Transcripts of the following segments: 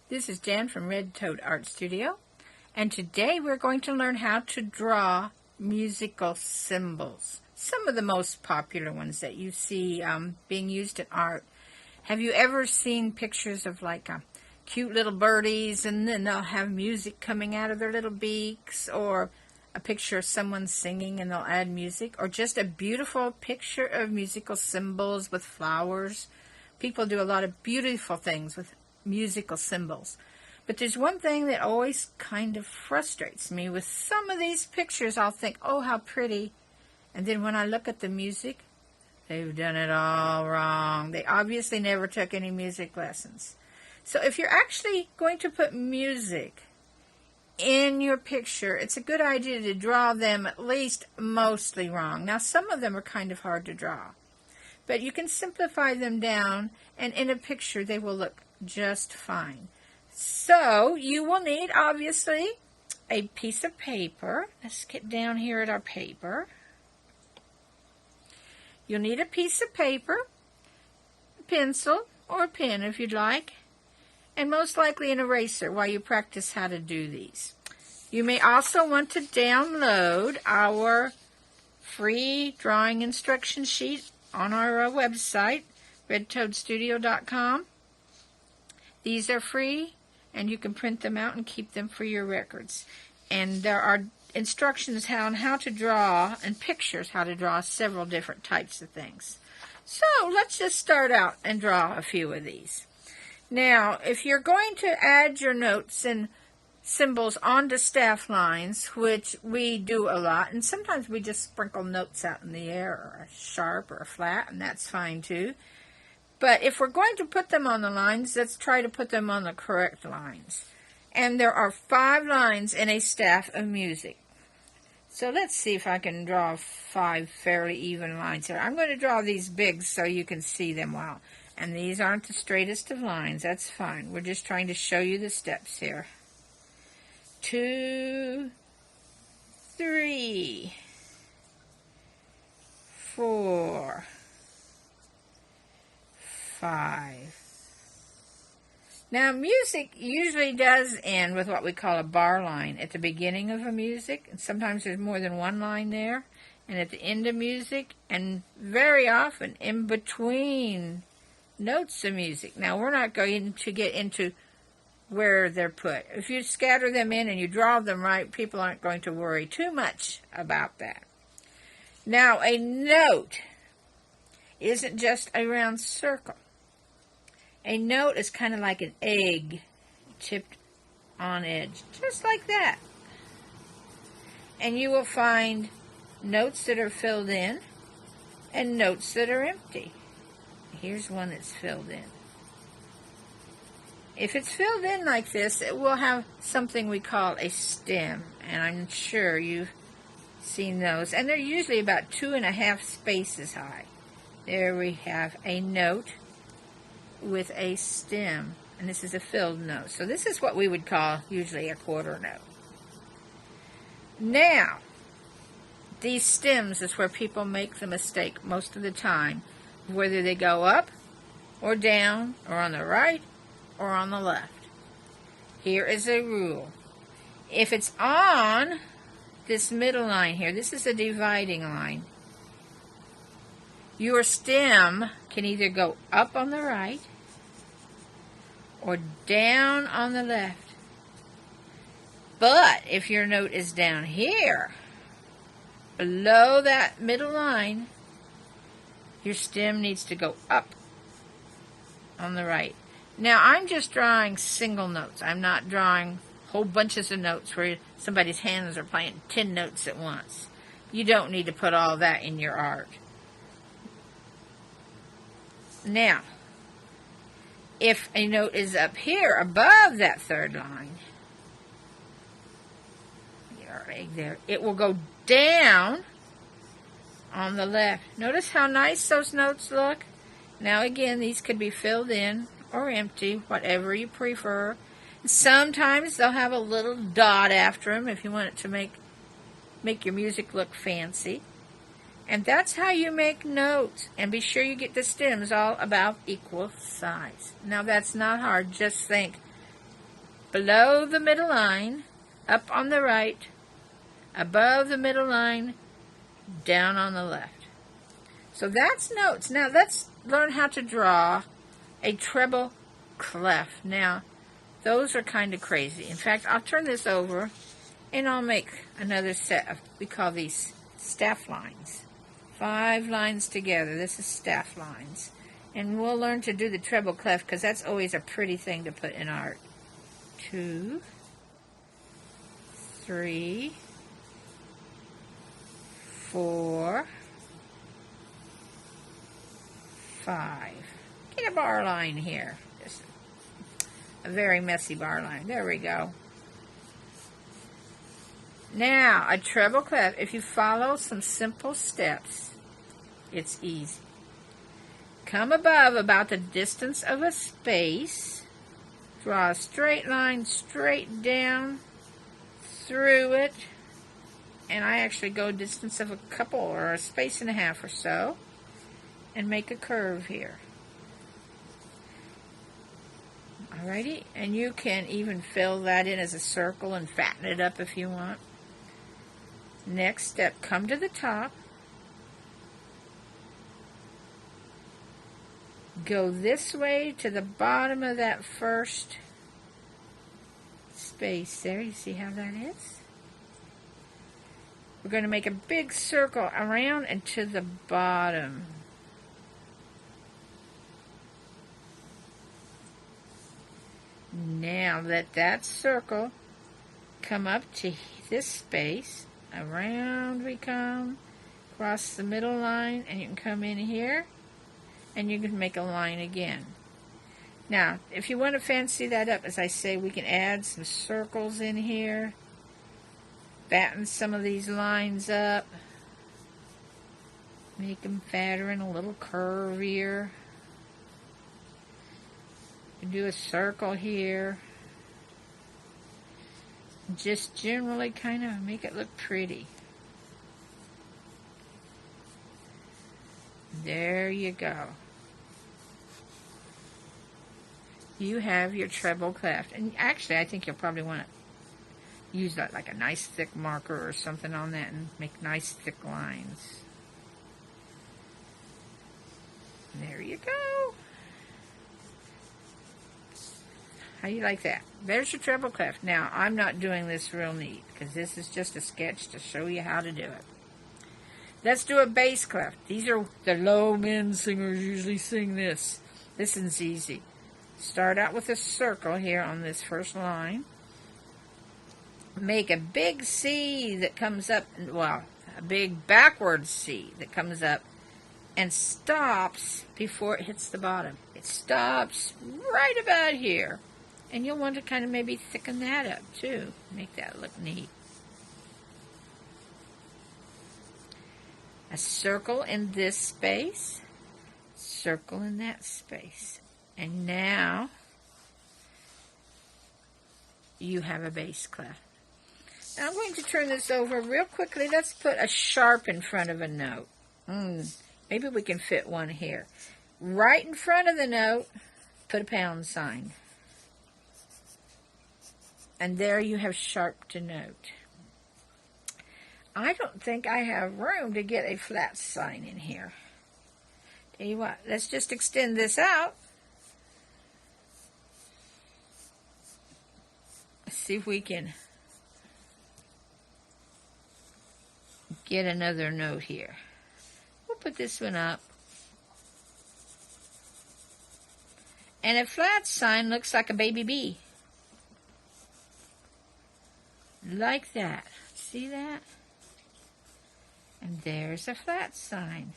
This is Jan from Red Toad Art Studio, and today we're going to learn how to draw musical symbols. Some of the most popular ones that you see being used in art. Have you ever seen pictures of like cute little birdies, and then they'll have music coming out of their little beaks, or a picture of someone singing and they'll add music, or just a beautiful picture of musical symbols with flowers? People do a lot of beautiful things with musical symbols. But there's one thing that always kind of frustrates me. With some of these pictures, I'll think, oh, how pretty. And then when I look at the music, they've done it all wrong. They obviously never took any music lessons. So if you're actually going to put music in your picture, it's a good idea to draw them at least mostly wrong. Now, some of them are kind of hard to draw, but you can simplify them down, and in a picture they will look just fine. So you will need, obviously, a piece of paper. Let's get down here at our paper. You'll need a piece of paper, a pencil, or a pen if you'd like, and most likely an eraser while you practice how to do these. You may also want to download our free drawing instruction sheet on our website, redtoadstudio.com. These are free, and you can print them out and keep them for your records. And there are instructions on how to draw, and pictures how to draw several different types of things. So let's just start out and draw a few of these. Now, if you're going to add your notes and symbols onto staff lines, which we do a lot, and sometimes we just sprinkle notes out in the air, or a sharp or a flat, and that's fine too. But if we're going to put them on the lines, let's try to put them on the correct lines. And there are 5 lines in a staff of music. So let's see if I can draw 5 fairly even lines here. I'm going to draw these big so you can see them well. And these aren't the straightest of lines. That's fine. We're just trying to show you the steps here. 2, 3, 4, 5. Now, music usually does end with what we call a bar line at the beginning of a music, and sometimes there's more than one line there, and at the end of music, and very often in between notes of music. Now, we're not going to get into where they're put. If you scatter them in and you draw them right, people aren't going to worry too much about that. Now, a note isn't just a round circle. A note is kind of like an egg tipped on edge, just like that. And you will find notes that are filled in and notes that are empty. Here's one that's filled in. If it's filled in like this, it will have something we call a stem, and I'm sure you've seen those. And they're usually about 2.5 spaces high. There we have a note with a stem, and this is a filled note. So this is what we would call usually a quarter note. Now, these stems is where people make the mistake most of the time, whether they go up or down or on the right or on the left. Here is a rule. If it's on this middle line here, this is a dividing line, your stem can either go up on the right or down on the left. But if your note is down here, below that middle line, your stem needs to go up on the right. Now, I'm just drawing single notes. I'm not drawing whole bunches of notes where somebody's hands are playing 10 notes at once. You don't need to put all that in your art. Now, if a note is up here above that third line, there, it will go down on the left. Notice how nice those notes look. Now again, these could be filled in or empty, whatever you prefer. Sometimes they'll have a little dot after them if you want it to make your music look fancy. And that's how you make notes. And be sure you get the stems all about equal size. Now that's not hard. Just think below the middle line, up on the right, above the middle line, down on the left. So that's notes. Now let's learn how to draw a treble clef. Now, those are kind of crazy. In fact, I'll turn this over and I'll make another set of, we call these staff lines. 5 lines together. This is staff lines. And we'll learn to do the treble clef because that's always a pretty thing to put in art. 2, 3, 4, 5. Get a bar line here. Just a very messy bar line. There we go. Now, a treble clef, if you follow some simple steps, it's easy. Come above about the distance of a space. Draw a straight line straight down through it. And I actually go a distance of a couple or a space and a half or so. And make a curve here. Alrighty, and you can even fill that in as a circle and fatten it up if you want. Next step, come to the top. Go this way to the bottom of that first space there. You see how that is? We're going to make a big circle around and to the bottom. Now let that circle come up to this space. Around we come, cross the middle line, and you can come in here, and you can make a line again. Now, if you want to fancy that up, as I say, we can add some circles in here, fatten some of these lines up, make them fatter and a little curvier. Do a circle here. Just generally kind of make it look pretty. There you go. You have your treble clef. And actually, I think you'll probably want to use that like a nice thick marker or something on that and make nice thick lines. There you go. How do you like that? There's your treble clef. Now, I'm not doing this real neat because this is just a sketch to show you how to do it. Let's do a bass clef. These are the low end singers usually sing this. This one's easy. Start out with a circle here on this first line. Make a big C that comes up, well, a big backwards C that comes up and stops before it hits the bottom. It stops right about here. And you'll want to kind of maybe thicken that up too. Make that look neat. A circle in this space. Circle in that space. And now you have a bass clef. Now I'm going to turn this over real quickly. Let's put a sharp in front of a note. Maybe we can fit one here. Right in front of the note, put a pound sign. And there you have sharp to note. I don't think I have room to get a flat sign in here. Tell you what, let's just extend this out. Let's see if we can get another note here. We'll put this one up. And a flat sign looks like a baby bee. Like that. See that? And there's a flat sign.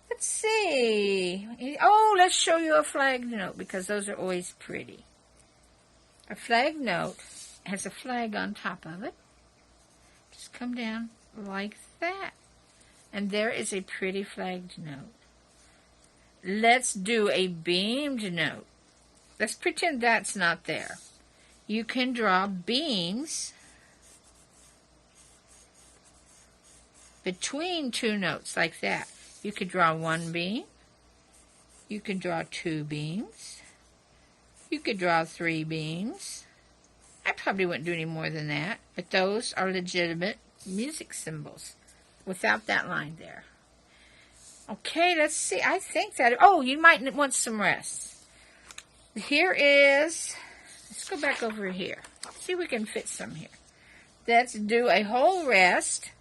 Let's see. Oh, let's show you a flag note because those are always pretty. A flag note has a flag on top of it. Just come down like that. And there is a pretty flagged note. Let's do a beamed note. Let's pretend that's not there. You can draw beams between two notes like that. You could draw one beam. You can draw two beams. You could draw 3 beings. I probably wouldn't do any more than that, but those are legitimate music symbols without that line there. Okay, let's see. I think that... Oh, you might want some rest. Here is... Let's go back over here. See if we can fit some here. Let's do a whole rest.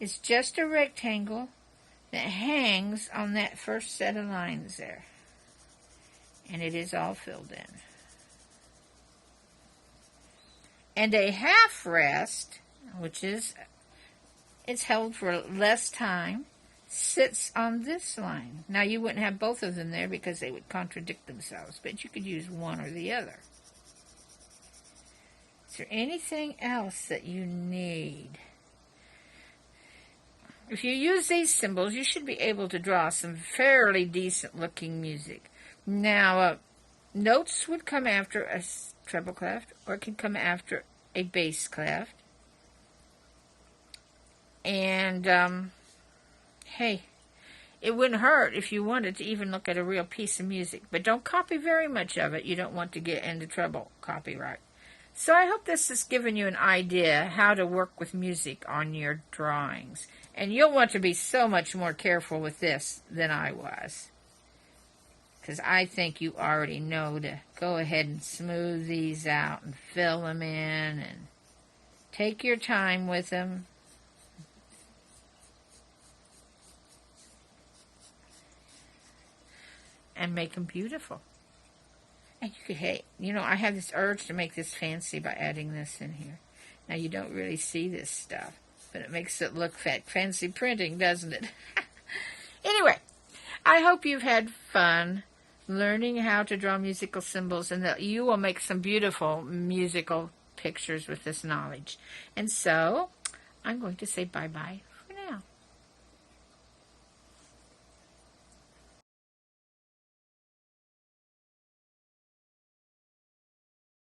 It's just a rectangle that hangs on that first set of lines there. And it is all filled in. And a half rest, which is, it's held for less time, sits on this line. Now you wouldn't have both of them there because they would contradict themselves, but you could use one or the other. Is there anything else that you need? If you use these symbols, you should be able to draw some fairly decent looking music. Now, notes would come after a treble clef, or it can come after a bass clef. And, hey, it wouldn't hurt if you wanted to even look at a real piece of music. But don't copy very much of it. You don't want to get into trouble copyright. So I hope this has given you an idea how to work with music on your drawings. And you'll want to be so much more careful with this than I was. Because I think you already know to go ahead and smooth these out and fill them in and take your time with them. And make them beautiful. And you could, hey, you know, I have this urge to make this fancy by adding this in here. Now, you don't really see this stuff, but it makes it look fancy printing, doesn't it? Anyway, I hope you've had fun learning how to draw musical symbols and that you will make some beautiful musical pictures with this knowledge. And so, I'm going to say bye-bye